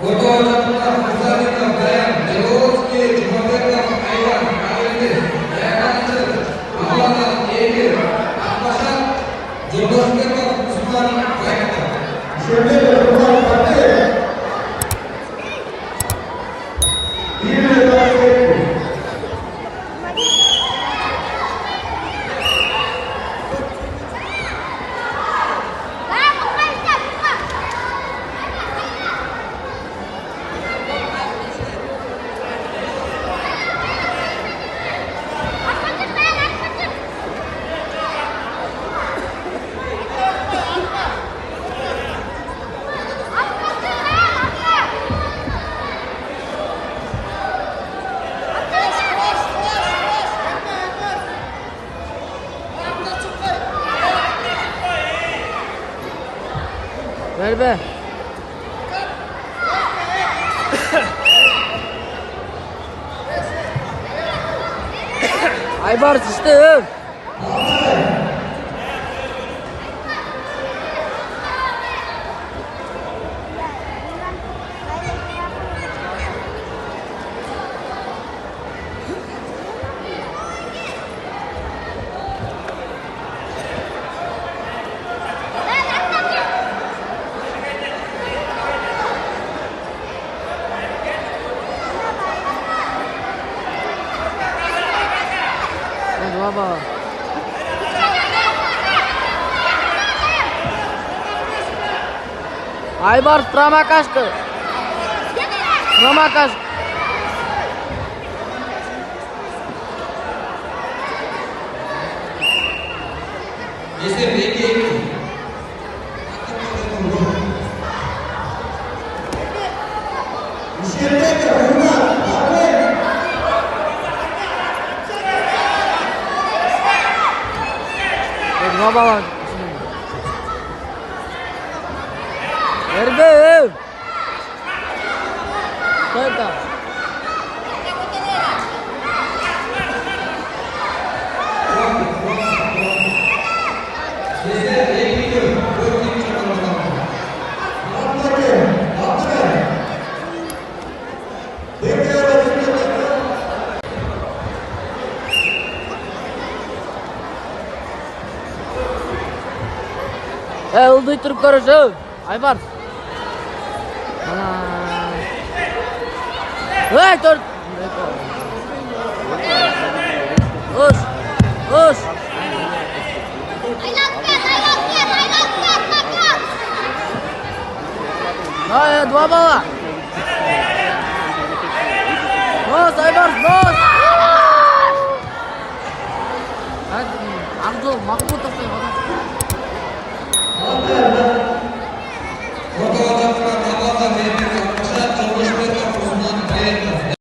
Foto ucapkan Mustafa Bayan, Dewas ke Jumatkan Aiwan, Kali Bayan Awal Ekir, Apasan, Jebaskan Usman Bayan. Sudah berubah partai. Ver be. Aybar sıçtı. Baba. Aybar Tramakash'tı. Tramakash. Baba. Verbe. Koyta. Ulduy turib ko'rish, Aybar. Mana. Voy, tur. Us. Us. Ay, dua bala. Bos, Aybar, bos. Hadi, Abdul Mahmud tuh.